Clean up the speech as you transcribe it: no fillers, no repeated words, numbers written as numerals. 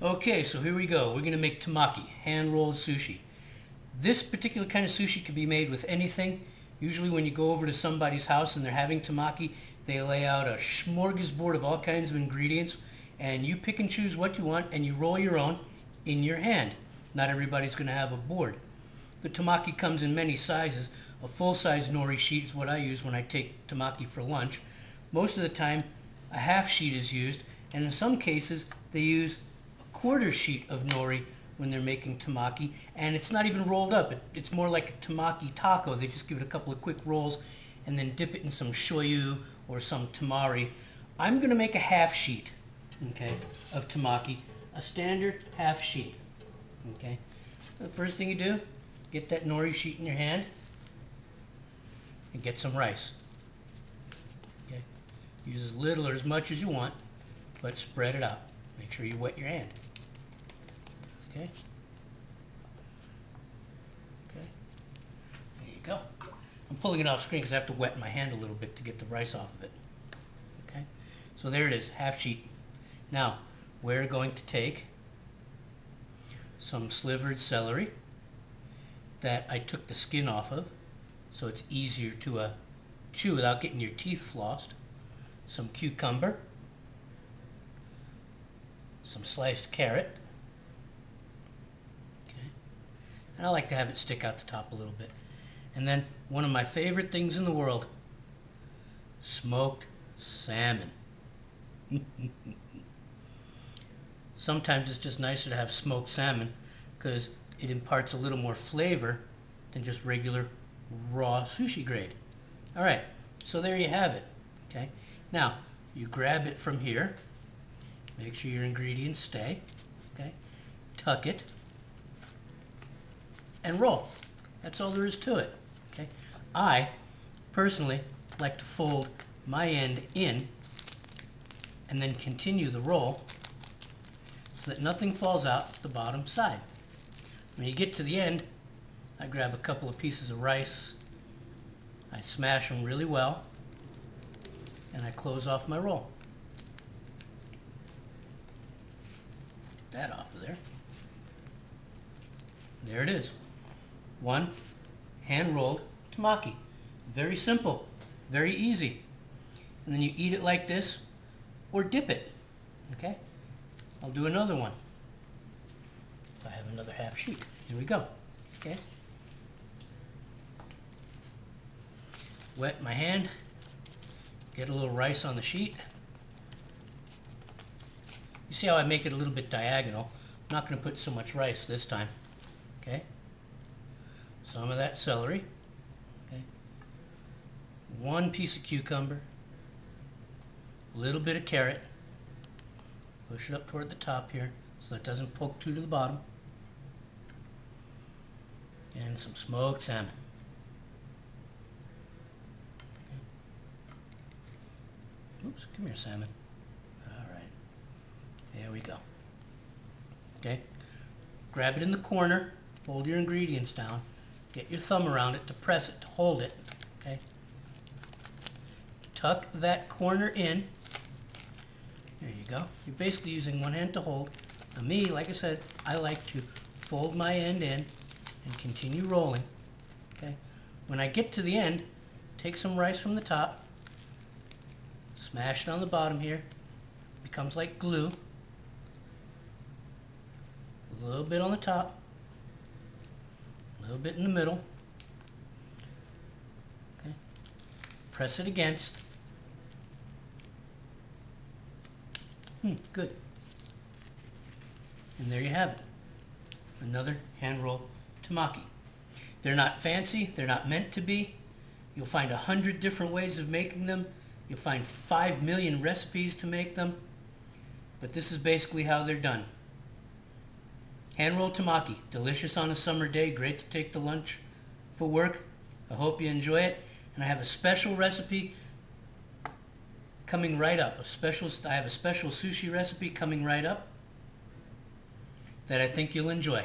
Okay, so here we go. We're going to make temaki, hand-rolled sushi. This particular kind of sushi can be made with anything. Usually when you go over to somebody's house and they're having temaki, they lay out a smorgasbord of all kinds of ingredients, and you pick and choose what you want, and you roll your own in your hand. Not everybody's going to have a board. The temaki comes in many sizes. A full-size nori sheet is what I use when I take temaki for lunch. Most of the time, a half sheet is used, and in some cases, they use a quarter sheet of nori when they're making temaki, and it's not even rolled up. It's more like a temaki taco. They just give it a couple of quick rolls and then dip it in some shoyu or some tamari. I'm going to make a half sheet, okay, of temaki, a standard half sheet, okay. The first thing you do, get that nori sheet in your hand and get some rice, okay. Use as little or as much as you want, but spread it out. Make sure you wet your hand. Okay. Okay. There you go. I'm pulling it off screen because I have to wet my hand a little bit to get the rice off of it. Okay. So there it is, half sheet. Now, we're going to take some slivered celery that I took the skin off of, so it's easier to chew without getting your teeth flossed. Some cucumber, some sliced carrot. And I like to have it stick out the top a little bit. And then one of my favorite things in the world, smoked salmon. Sometimes it's just nicer to have smoked salmon because it imparts a little more flavor than just regular raw sushi grade. All right, so there you have it. Okay, now you grab it from here. Make sure your ingredients stay. Okay, tuck it and roll. That's all there is to it. Okay. I personally like to fold my end in and then continue the roll so that nothing falls out the bottom side. When you get to the end, I grab a couple of pieces of rice, I smash them really well, and I close off my roll. Get that off of there. There it is. One hand-rolled temaki. Very simple, very easy. And then you eat it like this or dip it. Okay? I'll do another one. If I have another half sheet. Here we go. Okay? Wet my hand. Get a little rice on the sheet. You see how I make it a little bit diagonal? I'm not going to put so much rice this time. Okay? Some of that celery, okay. One piece of cucumber, a little bit of carrot, push it up toward the top here so that it doesn't poke too to the bottom, and some smoked salmon. Okay. Oops, come here, salmon. All right, there we go. Okay, grab it in the corner, hold your ingredients down. Get your thumb around it to press it, to hold it, okay? Tuck that corner in. There you go. You're basically using one hand to hold. Now me, like I said, I like to fold my end in and continue rolling, okay? When I get to the end, take some rice from the top, smash it on the bottom here. It becomes like glue. A little bit on the top. A little bit in the middle. Okay. Press it against. Good. And there you have it. Another hand-rolled temaki. They're not fancy. They're not meant to be. You'll find 100 different ways of making them. You'll find 5 million recipes to make them. But this is basically how they're done. Hand-rolled temaki, delicious on a summer day, great to take to lunch for work. I hope you enjoy it. And I have a special recipe coming right up. I have a special sushi recipe coming right up that I think you'll enjoy.